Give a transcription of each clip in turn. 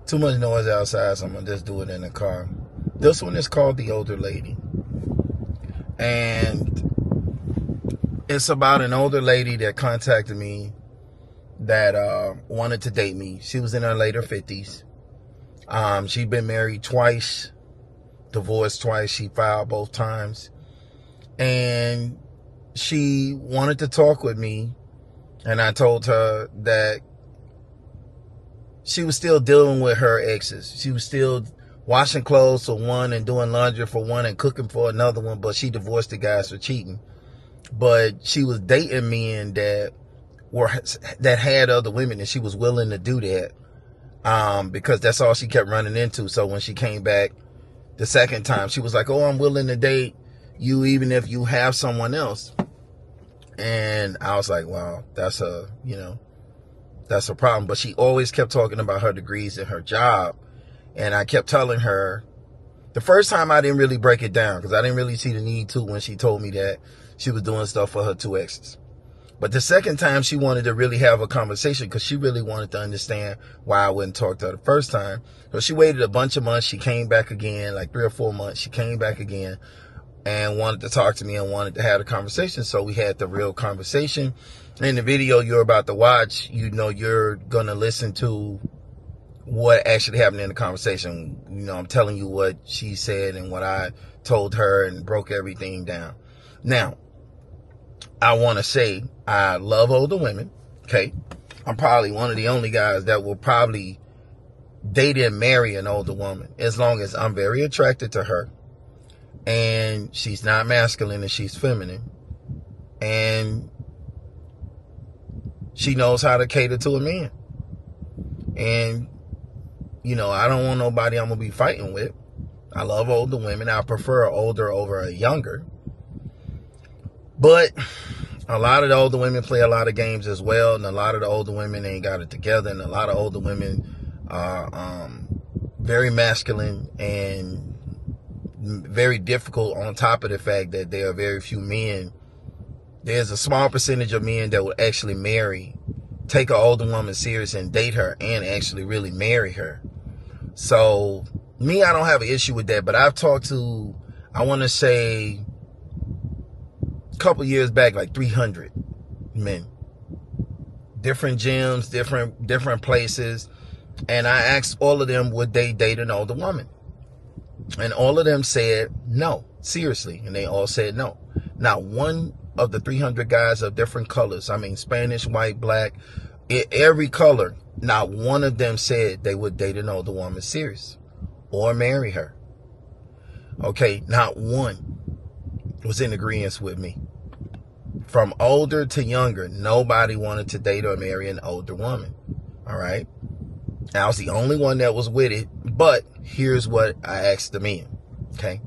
Too much noise outside, so I'm gonna just do it in the car. This one is called The Older Lady. And it's about an older lady that contacted me that wanted to date me. She was in her later 50s. She'd been married twice, divorced twice. She filed both times. And she wanted to talk with me. And I told her that she was still dealing with her exes. She was still washing clothes for one and doing laundry for one and cooking for another one, but she divorced the guys for cheating. But she was dating men that had other women, and she was willing to do that because that's all she kept running into. So when she came back the second time, she was like, oh, I'm willing to date you even if you have someone else. And I was like, wow, that's a problem. But she always kept talking about her degrees and her job. And I kept telling her, the first time I didn't really break it down because I didn't really see the need to when she told me that she was doing stuff for her two exes. But the second time she wanted to really have a conversation because she really wanted to understand why I wouldn't talk to her the first time. So she waited a bunch of months. She came back again, like 3 or 4 months. She came back again and wanted to talk to me and wanted to have a conversation. So we had the real conversation. In the video you're about to watch, you're going to listen to what actually happened in the conversation. I'm telling you what she said and what I told her and broke everything down. Now, I want to say I love older women, okay? I'm probably one of the only guys that will probably date and marry an older woman as long as I'm very attracted to her and she's not masculine and she's feminine and she knows how to cater to a man. And, I don't want nobody I'm going to be fighting with. I love older women. I prefer older over a younger. But a lot of the older women play a lot of games as well, and a lot of the older women ain't got it together, and a lot of older women are very masculine and very difficult, on top of the fact that there are very few men. There's a small percentage of men that will actually take an older woman serious and date her and actually really marry her. So me, I don't have an issue with that, but I've talked to, I want to say, a couple years back, like 300 men, different gyms, different places, and I asked all of them would they date an older woman, and all of them said no, seriously, and they all said no. Not one of the 300 guys of different colors, I mean Spanish, white, black, every color, not one of them said they would date an older woman serious or marry her. Okay, not one was in agreement with me. From older to younger, nobody wanted to date or marry an older woman. All right. I was the only one that was with it. But here's what I asked the men. Okay.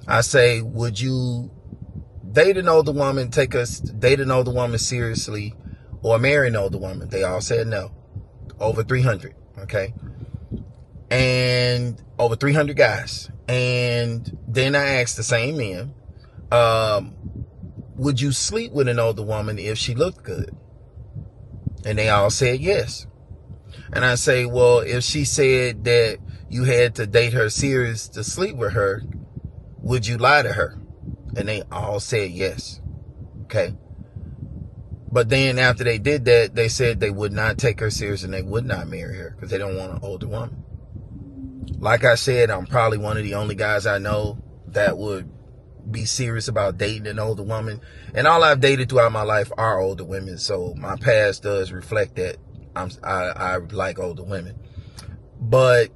I say, would you date an older woman, date an older woman seriously, or marry an older woman? They all said no. Over 300. Okay. And over 300 guys. And then I asked the same men, would you sleep with an older woman if she looked good? And they all said yes. And I say, well, if she said that you had to date her serious to sleep with her, would you lie to her? And they all said yes. Okay. But then after they did that, they said they would not take her serious and they would not marry her because they don't want an older woman. Like I said, I'm probably one of the only guys I know that would be serious about dating an older woman. And all I've dated throughout my life are older women. So my past does reflect that I like older women. But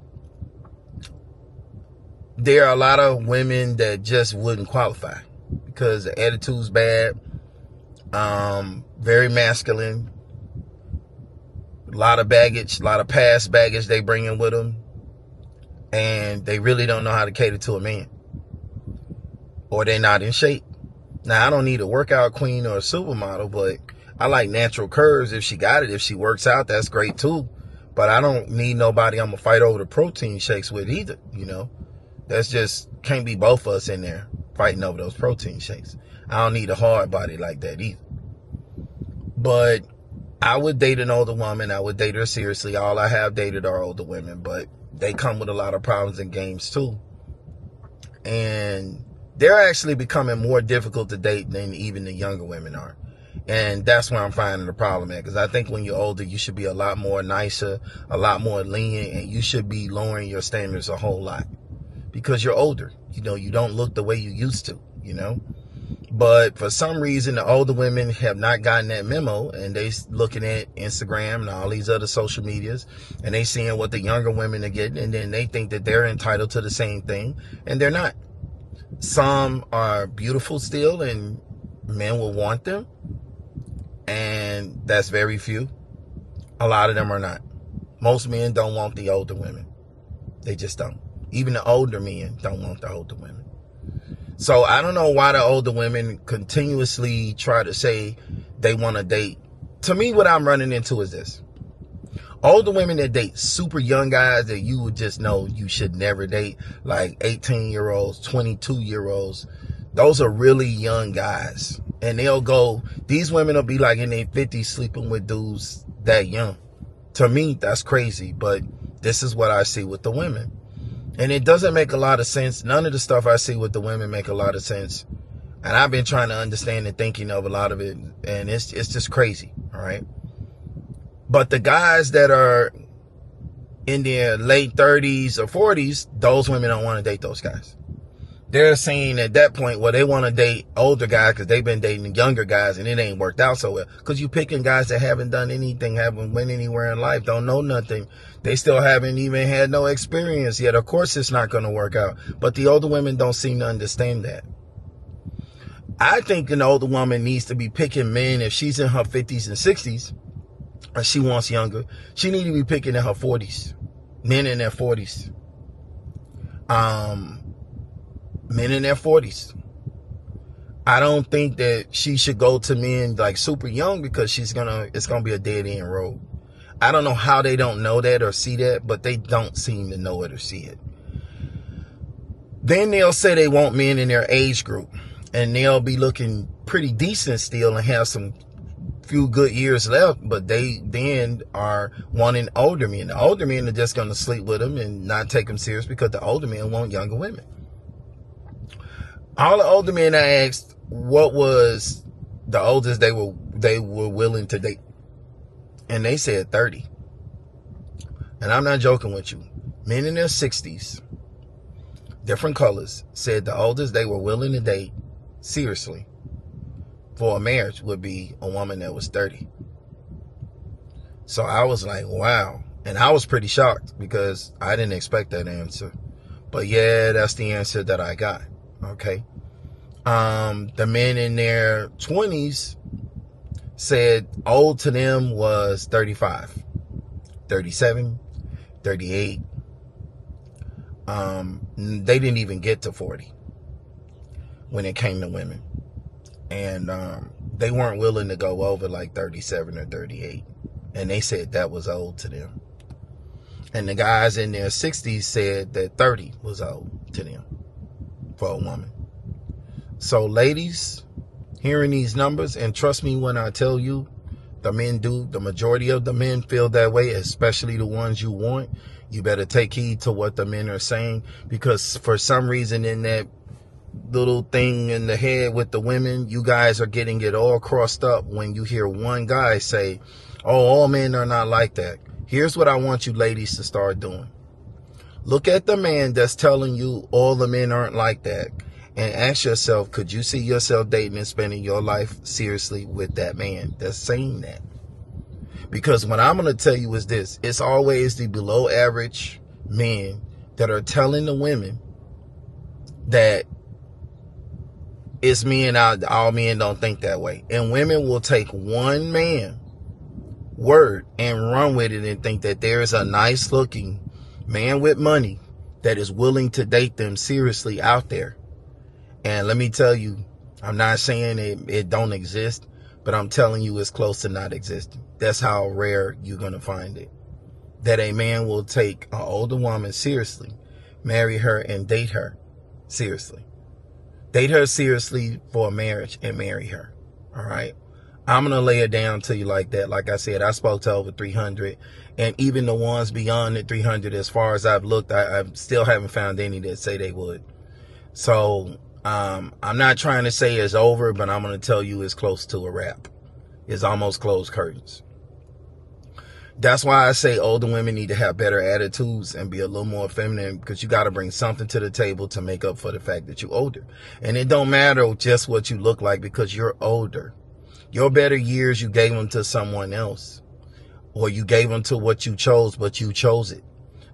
there are a lot of women that just wouldn't qualify because the attitude's bad. Very masculine. A lot of baggage, a lot of past baggage they bring in with them. And they really don't know how to cater to a man. Or they're not in shape. Now, I don't need a workout queen or a supermodel, but I like natural curves if she got it. If she works out, that's great too. But I don't need nobody I'm going to fight over the protein shakes with either, That's just, can't be both of us in there fighting over those protein shakes. I don't need a hard body like that either. But I would date an older woman. I would date her seriously. All I have dated are older women, but they come with a lot of problems and games too. And they're actually becoming more difficult to date than even the younger women are. And that's where I'm finding the problem at. Because I think when you're older, you should be a lot more nicer, a lot more lenient, and you should be lowering your standards a whole lot. Because you're older. You know, you don't look the way you used to, you know. But for some reason, the older women have not gotten that memo, and they looking at Instagram and all these other social medias, and they seeing what the younger women are getting, and then they think that they're entitled to the same thing, and they're not. Some are beautiful still, and men will want them, and that's very few. A lot of them are not. Most men don't want the older women. They just don't. Even the older men don't want the older women. So I don't know why the older women continuously try to say they want to date. To me, what I'm running into is this. Older women that date super young guys that you would just know you should never date, like 18-year-olds, 22-year-olds. Those are really young guys. And these women will be like in their 50s sleeping with dudes that young. To me, that's crazy, but this is what I see with the women. And it doesn't make a lot of sense. None of the stuff I see with the women make a lot of sense. And I've been trying to understand and thinking of a lot of it. And it's just crazy. All right. But the guys that are in their late 30s or 40s, those women don't want to date those guys. They're saying at that point, well, they want to date older guys because they've been dating younger guys and it ain't worked out so well. Because you picking guys that haven't done anything, haven't went anywhere in life, don't know nothing. They still haven't even had no experience yet. Of course, it's not going to work out. But the older women don't seem to understand that. I think an older woman needs to be picking men if she's in her 50s and 60s and she wants younger. She needs to be picking in her 40s. Men in their 40s. Men in their 40s. I don't think that she should go to men like super young because it's gonna be a dead end road. I don't know how they don't know that or see that, but they don't seem to know it or see it. Then they'll say they want men in their age group, and they'll be looking pretty decent still and have some few good years left, but they then are wanting older men. The older men are just gonna sleep with them and not take them serious because the older men want younger women. All the older men I asked what was the oldest they were willing to date. And they said 30. And I'm not joking with you. Men in their 60s, different colors, said the oldest they were willing to date seriously for a marriage would be a woman that was 30. So I was like, wow. And I was pretty shocked because I didn't expect that answer. But yeah, that's the answer that I got. Okay. The men in their 20s said old to them was 35, 37, 38. They didn't even get to 40 when it came to women. And they weren't willing to go over like 37 or 38. And they said that was old to them. And the guys in their 60s said that 30 was old to them for a woman. So ladies, hearing these numbers, and trust me when I tell you, the majority of the men feel that way, especially the ones you want. You better take heed to what the men are saying, because for some reason in that little thing in the head with the women, you guys are getting it all crossed up when you hear one guy say, oh, all men are not like that. Here's what I want you ladies to start doing. Look at the man that's telling you all the men aren't like that, and ask yourself, could you see yourself dating and spending your life seriously with that man that's saying that? Because what I'm going to tell you is this. It's always the below average men that are telling the women that it's men out, all men don't think that way. And women will take one man word and run with it and think that there is a nice looking man with money that is willing to date them seriously out there. And let me tell you, I'm not saying it don't exist, but I'm telling you it's close to not existing. That's how rare you're going to find it. That a man will take an older woman seriously, marry her and date her seriously. Date her seriously for a marriage and marry her. All right. I'm going to lay it down to you like that. Like I said, I spoke to over 300, and even the ones beyond the 300, as far as I've looked, I still haven't found any that say they would. So I'm not trying to say it's over, but I'm going to tell you it's close to a wrap. It's almost closed curtains. That's why I say older women need to have better attitudes and be a little more feminine, because you got to bring something to the table to make up for the fact that you're older. And it don't matter just what you look like, because you're older. Your better years, you gave them to someone else, or you gave them to what you chose, but you chose it.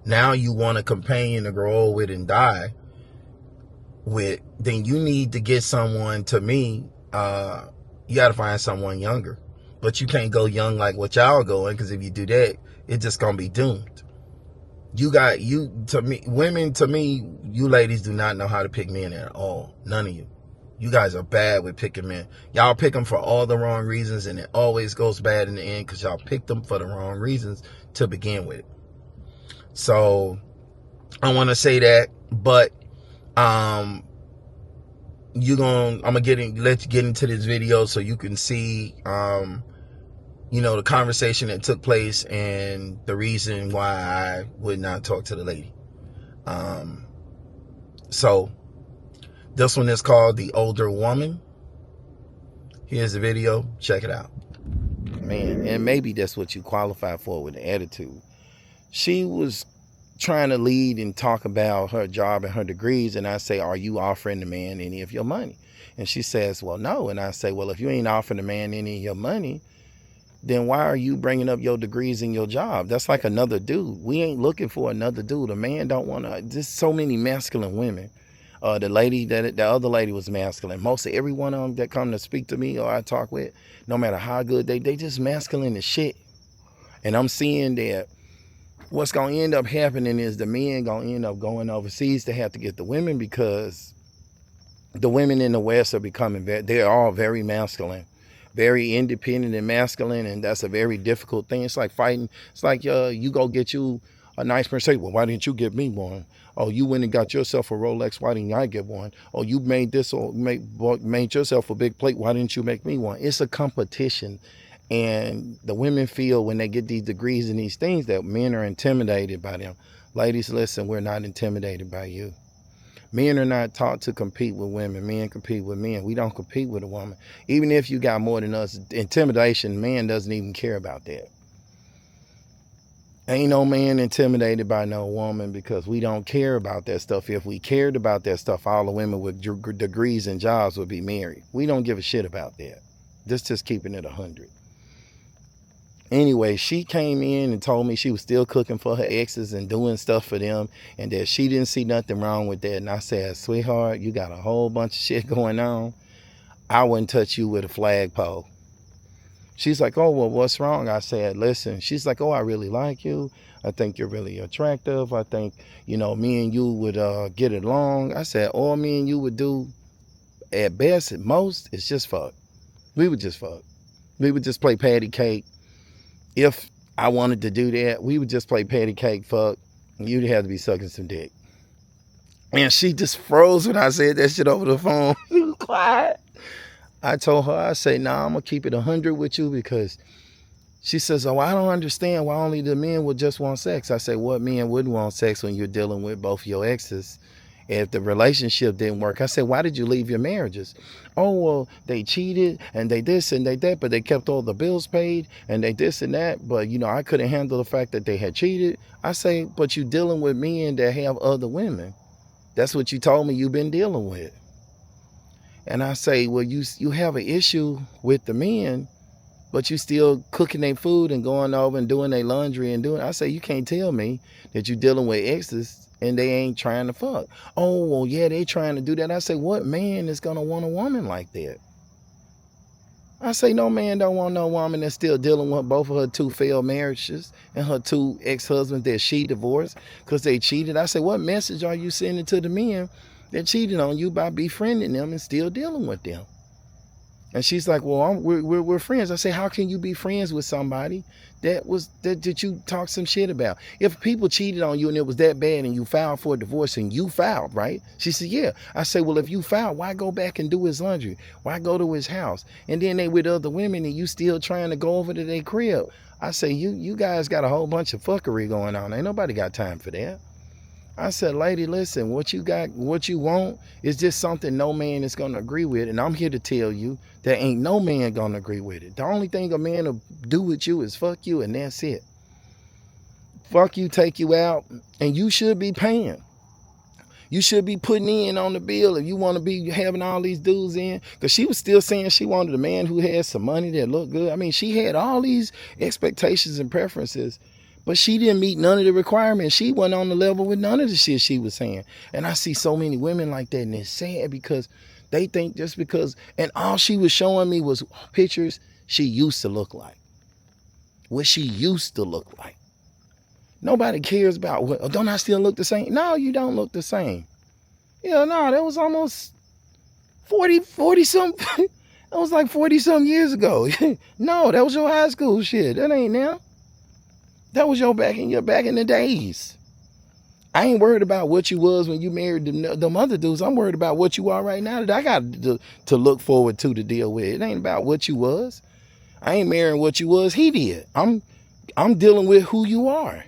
Now you want a companion to grow old with and die with, then you need to get someone, to me, you got to find someone younger. But you can't go young like what y'all going, because if you do that, it's just going to be doomed. Women, to me, you ladies do not know how to pick men at all. None of you. You guys are bad with picking men. Y'all pick them for all the wrong reasons, and it always goes bad in the end because y'all picked them for the wrong reasons to begin with. So I want to say that, but I'm gonna let you get into this video so you can see the conversation that took place and the reason why I would not talk to the lady. So this one is called The Older Woman. Here's the video. Check it out. Man, and maybe that's what you qualify for with the attitude. She was trying to lead and talk about her job and her degrees, and I say, are you offering the man any of your money? And she says, well, no. And I say, well, if you ain't offering the man any of your money, then why are you bringing up your degrees and your job? That's like another dude. We ain't looking for another dude. A man don't want to. There's so many masculine women. The other lady was masculine. Most of every one of them that come to speak to me or I talk with, no matter how good they just masculine as shit. And I'm seeing that what's going to end up happening is the men going to end up going overseas to have to get the women, because the women in the West are becoming, they're all very masculine, very independent and masculine, and that's a very difficult thing. It's like fighting. It's like you go get you a nice Mercedes. Well, why didn't you get me one? Oh, you went and got yourself a Rolex. Why didn't I get one? Oh, you made this or made yourself a big plate. Why didn't you make me one? It's a competition. And the women feel when they get these degrees and these things that men are intimidated by them. Ladies, listen, we're not intimidated by you. Men are not taught to compete with women. Men compete with men. We don't compete with a woman. Even if you got more than us, intimidation, man doesn't even care about that. Ain't no man intimidated by no woman, because we don't care about that stuff. If we cared about that stuff, all the women with degrees and jobs would be married. We don't give a shit about that. Just keeping it 100. Anyway, she came in and told me she was still cooking for her exes and doing stuff for them, and that she didn't see nothing wrong with that. And I said, sweetheart, you got a whole bunch of shit going on. I wouldn't touch you with a flagpole. She's like, oh, well, what's wrong? I said, listen. She's like, oh, I really like you. I think you're really attractive. I think, me and you would get along. I said, all me and you would do at best, at most, is just fuck. We would just fuck. We would just play patty cake. If I wanted to do that, we would just play patty cake, fuck. You'd have to be sucking some dick. And she just froze when I said that shit over the phone. She was quiet. I told her, I say, nah, I'm going to keep it 100 with you, because she says, oh, I don't understand why only the men would just want sex. I say, what men wouldn't want sex when you're dealing with both your exes? If the relationship didn't work, I said, why did you leave your marriages? Oh, well, they cheated and they this and they that, but they kept all the bills paid and they this and that. But, I couldn't handle the fact that they had cheated. I say, but you dealing with men that have other women. That's what you told me you've been dealing with. And I say, well, you have an issue with the men, but you still cooking their food and going over and doing their laundry and doing. I say, you can't tell me that you're dealing with exes and they ain't trying to fuck. Oh, well, yeah, they trying to do that. I say, what man is going to want a woman like that? I say, no man don't want no woman that's still dealing with both of her 2 failed marriages and her 2 ex-husbands that she divorced because they cheated. I say, what message are you sending to the men that cheated on you by befriending them and still dealing with them? And she's like, well, we're friends. I say, how can you be friends with somebody that you talk some shit about? If people cheated on you and it was that bad and you filed for a divorce and you filed, right? She said, yeah. I say, well, if you filed, why go back and do his laundry? Why go to his house? And then they with other women and you still trying to go over to their crib. I say, you guys got a whole bunch of fuckery going on. Ain't nobody got time for that. I said, lady, listen, what you want is just something no man is going to agree with. And I'm here to tell you that ain't no man going to agree with it. The only thing a man will do with you is fuck you, and that's it. Fuck you, take you out, and you should be paying. You should be putting in on the bill if you want to be having all these dudes in. Because she was still saying she wanted a man who had some money that looked good. I mean, she had all these expectations and preferences, but she didn't meet none of the requirements. She wasn't on the level with none of the shit she was saying. And I see so many women like that, and it's sad because they think just because, and all she was showing me was pictures she used to look like. What she used to look like. Nobody cares about what, don't I still look the same? No, you don't look the same. Yeah, no, that was almost 40 something. That was like 40 something years ago. No, that was your high school shit. That ain't now. That was your back in the days. I ain't worried about what you was when you married them other dudes. I'm worried about what you are right now that I got to look forward to deal with. It ain't about what you was. I ain't marrying what you was. He did. I'm dealing with who you are.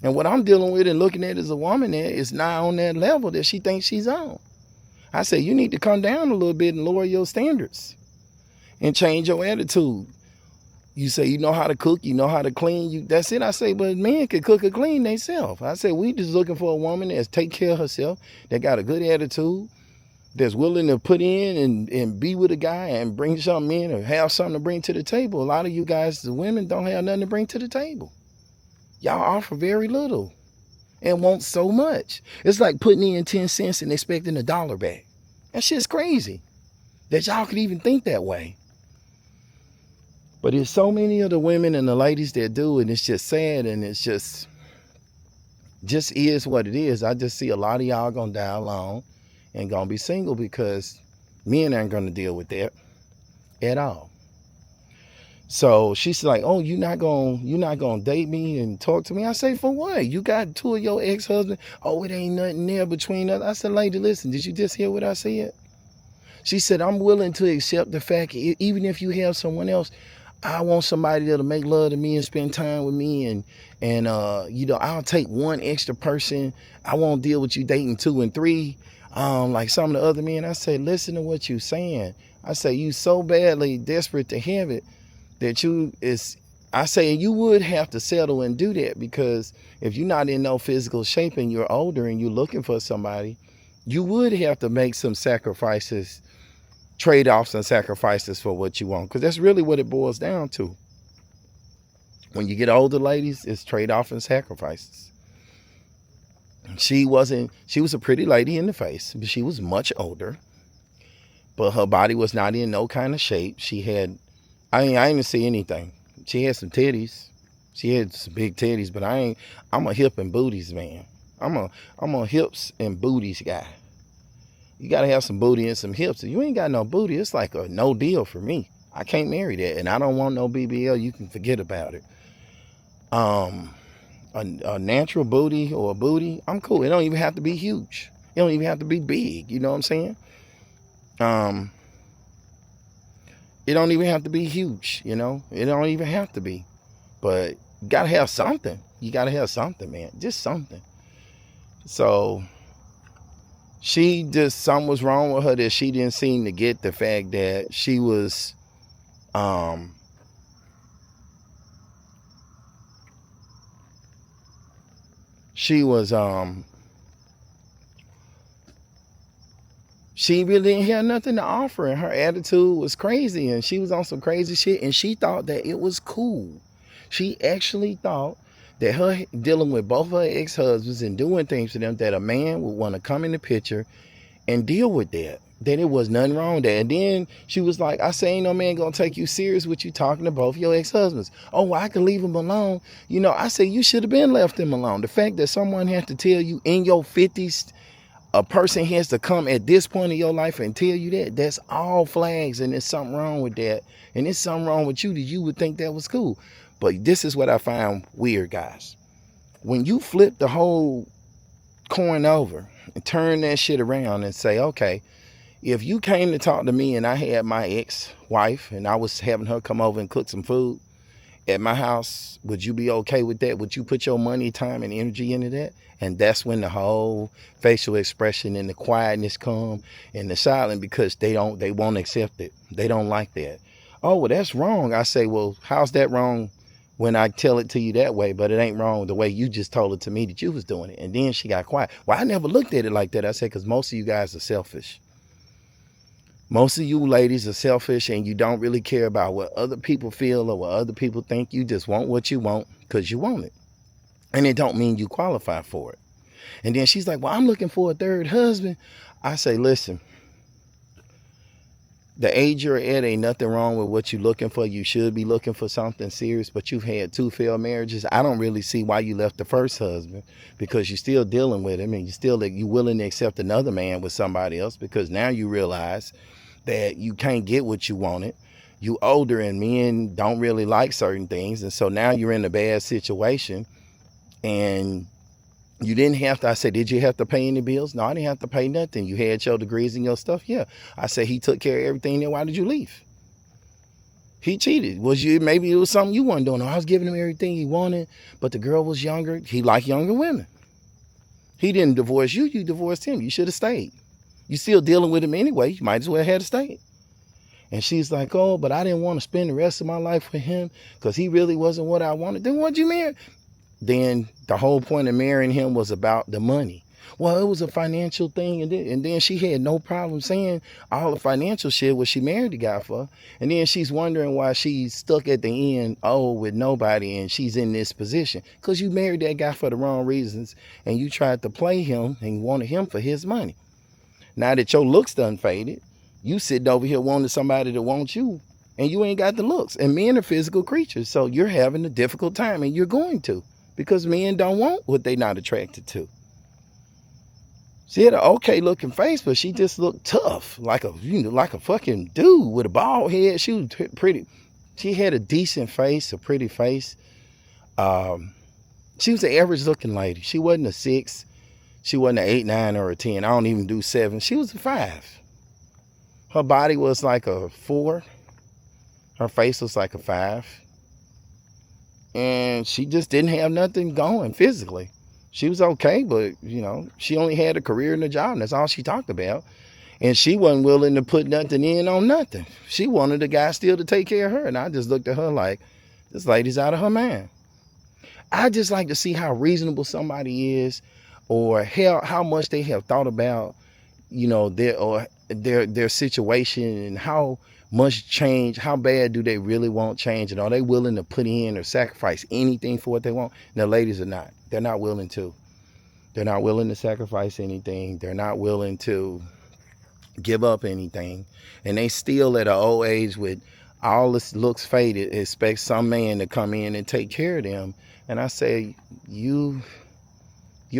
And what I'm dealing with and looking at as a woman there is not on that level that she thinks she's on. I say, you need to come down a little bit and lower your standards and change your attitude. You say you know how to cook, you know how to clean. That's it. I say, but men can cook or clean themselves. I say, we just looking for a woman that's take care of herself, that got a good attitude, that's willing to put in and be with a guy and bring something in or have something to bring to the table. A lot of you guys, the women, don't have nothing to bring to the table. Y'all offer very little and want so much. It's like putting in 10 cents and expecting $1 back. That shit's crazy that y'all could even think that way. But there's so many of the women and the ladies that do, and it's just sad, and it's just is what it is. I just see a lot of y'all gonna die alone and gonna be single because men aren't gonna deal with that at all. So she's like, oh, you're not gonna date me and talk to me? I say, for what? You got 2 of your ex-husbands. Oh, it ain't nothing there between us. I said, lady, listen, did you just hear what I said? She said, I'm willing to accept the fact, even if you have someone else, I want somebody that'll make love to me and spend time with me, and I'll take 1 extra person. I won't deal with you dating 2 and 3, like some of the other men. I say, listen to what you're saying. I say, you so badly desperate to have it that I say you would have to settle and do that, because if you're not in no physical shape and you're older and you're looking for somebody, you would have to make some sacrifices, trade-offs and sacrifices for what you want, because that's really what it boils down to. When you get older, ladies, it's trade-off and sacrifices. She was a pretty lady in the face, but she was much older, but her body was not in no kind of shape. She had, I didn't see anything. She had some titties. She had some big titties, but I'm a hip and booties man. I'm a hips and booties guy. You got to have some booty and some hips. If you ain't got no booty, it's like a no deal for me. I can't marry that. And I don't want no BBL. You can forget about it. A natural booty or a booty, I'm cool. It don't even have to be huge. It don't even have to be big. You know what I'm saying? It don't even have to be huge, you know? It don't even have to be. But you got to have something. You got to have something, man. Just something. So something was wrong with her, that she didn't seem to get the fact that she was, she really didn't have nothing to offer, and her attitude was crazy, and she was on some crazy shit, and she thought that it was cool. She actually thought that her dealing with both her ex-husbands and doing things to them, that a man would want to come in the picture and deal with that it was nothing wrong with that. And then she was like, I say, ain't no man gonna take you serious with you talking to both your ex-husbands. Oh, well, I can leave them alone. I say, you should have been left them alone. The fact that someone had to tell you in your 50s, a person has to come at this point in your life and tell you that, that's all flags, and there's something wrong with that. And there's something wrong with you that you would think that was cool. But this is what I find weird, guys. When you flip the whole coin over and turn that shit around and say, okay, if you came to talk to me and I had my ex-wife and I was having her come over and cook some food at my house, would you be okay with that? Would you put your money, time, and energy into that? And that's when the whole facial expression and the quietness come and the silence, because they won't accept it. They don't like that. Oh, well, that's wrong. I say, well, how's that wrong when I tell it to you that way? But it ain't wrong the way you just told it to me that you was doing it. And then she got quiet. Well, I never looked at it like that. I said, because most of you guys are selfish. Most of you ladies are selfish, and you don't really care about what other people feel or what other people think. You just want what you want because you want it. And it don't mean you qualify for it. And then she's like, well, I'm looking for a third husband. I say, listen, the age you're at, ain't nothing wrong with what you're looking for. You should be looking for something serious, but you've had 2 failed marriages. I don't really see why you left the first husband, because you're still dealing with him, and you're willing to accept another man with somebody else, because now you realize that you can't get what you wanted. You older, and men don't really like certain things. And so now you're in a bad situation, and you didn't have to. I said, did you have to pay any bills? No, I didn't have to pay nothing. You had your degrees and your stuff. Yeah. I said, he took care of everything. Then why did you leave? He cheated. Maybe it was something you weren't doing. No, I was giving him everything he wanted, but the girl was younger. He liked younger women. He didn't divorce you. You divorced him. You should have stayed. You still dealing with him anyway. You might as well have stayed. And she's like, oh, but I didn't want to spend the rest of my life with him because he really wasn't what I wanted. Then what'd you marry? Then the whole point of marrying him was about the money. Well, it was a financial thing. And then she had no problem saying all the financial shit what she married the guy for. And then she's wondering why she's stuck at the end, with nobody, and she's in this position. Because you married that guy for the wrong reasons, and you tried to play him and wanted him for his money. Now that your looks done faded, you sitting over here wanting somebody that wants you, and you ain't got the looks. And men are physical creatures, so you're having a difficult time, and you're going to, because men don't want what they're not attracted to. She had an okay looking face, but she just looked tough, like a fucking dude with a bald head. She was pretty. She had a decent face, a pretty face. She was an average looking lady. She wasn't a 6. She wasn't an 8, 9, or a 10. I don't even do 7. She was a 5. Her body was like a 4. Her face was like a 5. And she just didn't have nothing going physically. She was okay, but, she only had a career and a job, and that's all she talked about. And she wasn't willing to put nothing in on nothing. She wanted a guy still to take care of her. And I just looked at her like, this lady's out of her mind. I just like to see how reasonable somebody is, or how much they have thought about, their situation, and how much change, how bad do they really want change, and are they willing to put in or sacrifice anything for what they want? Now, ladies are not. They're not willing to. They're not willing to sacrifice anything. They're not willing to give up anything. And they still at an old age with all this looks faded, expect some man to come in and take care of them. And I say, you're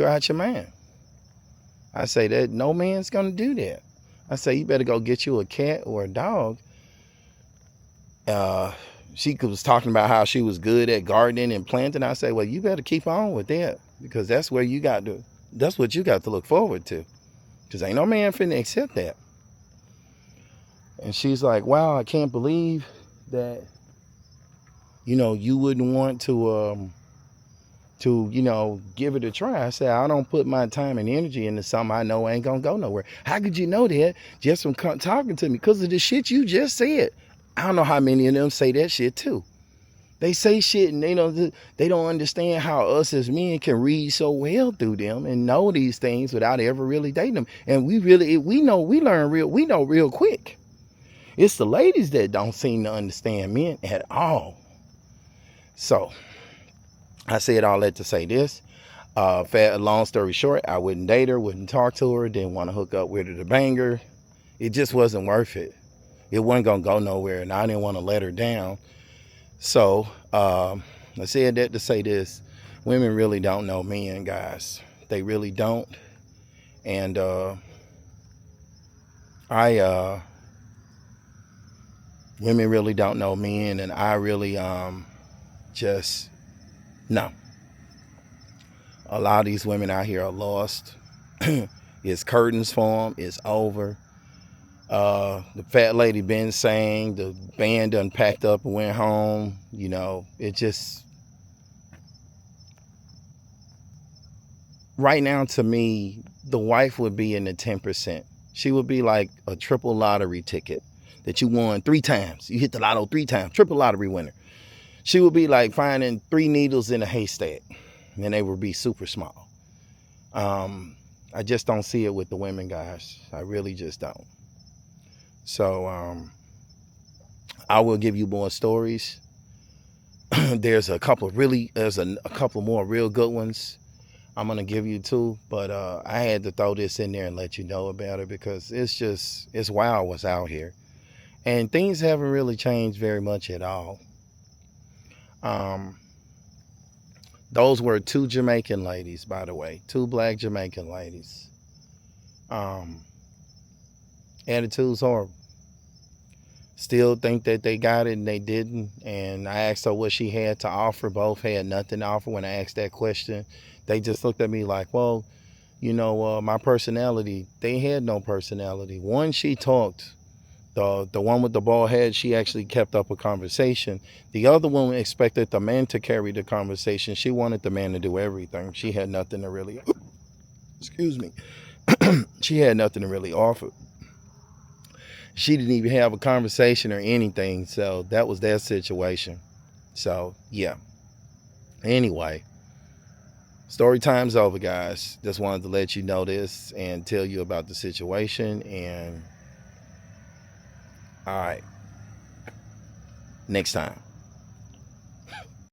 out your mind. I say that no man's going to do that. I say, you better go get you a cat or a dog. She was talking about how she was good at gardening and planting. I say, well, you better keep on with that, because that's what you got to look forward to, because ain't no man finna accept that. And she's like, wow, I can't believe that, you wouldn't want to give it a try. I said, I don't put my time and energy into something I know ain't gonna go nowhere. How could you know that just from talking to me? Because of the shit you just said. I don't know how many of them say that shit too. They say shit and they don't understand how us as men can read so well through them and know these things without ever really dating them. And we know real quick. It's the ladies that don't seem to understand men at all. So I said all that to say this. Long story short, I wouldn't date her, wouldn't talk to her, didn't want to hook up with her to bang her. It just wasn't worth it. It wasn't going to go nowhere, and I didn't want to let her down. So I said that to say this. Women really don't know men, guys. They really don't. And I women really don't know men, and I really just no. A lot of these women out here are lost. It's curtains for them. It's over. The fat lady been sang. The band done packed up and went home. You know, it just right now to me, the wife would be in the 10%. She would be like a triple lottery ticket that you won 3 times. You hit the lotto 3 times, triple lottery winner. She would be like finding 3 needles in a haystack, and they would be super small. I just don't see it with the women, guys. I really just don't. So I will give you more stories. There's a couple more real good ones I'm gonna give you too, but I had to throw this in there and let you know about it because it's wild what's out here, and things haven't really changed very much at all. Those were 2 Jamaican ladies, by the way, 2 black Jamaican ladies. Attitude's horrible. Still think that they got it and they didn't. And I asked her what she had to offer. Both had nothing to offer. When I asked that question, they just looked at me like, well, you know, my personality. They had no personality. One, she talked. The one with the bald head, she actually kept up a conversation. The other one expected the man to carry the conversation. She wanted the man to do everything. She had nothing to really, excuse me. She had nothing to really offer. She didn't even have a conversation or anything. So that was their situation. So yeah. Anyway, story time's over, guys. Just wanted to let you know this and tell you about the situation. And all right, next time.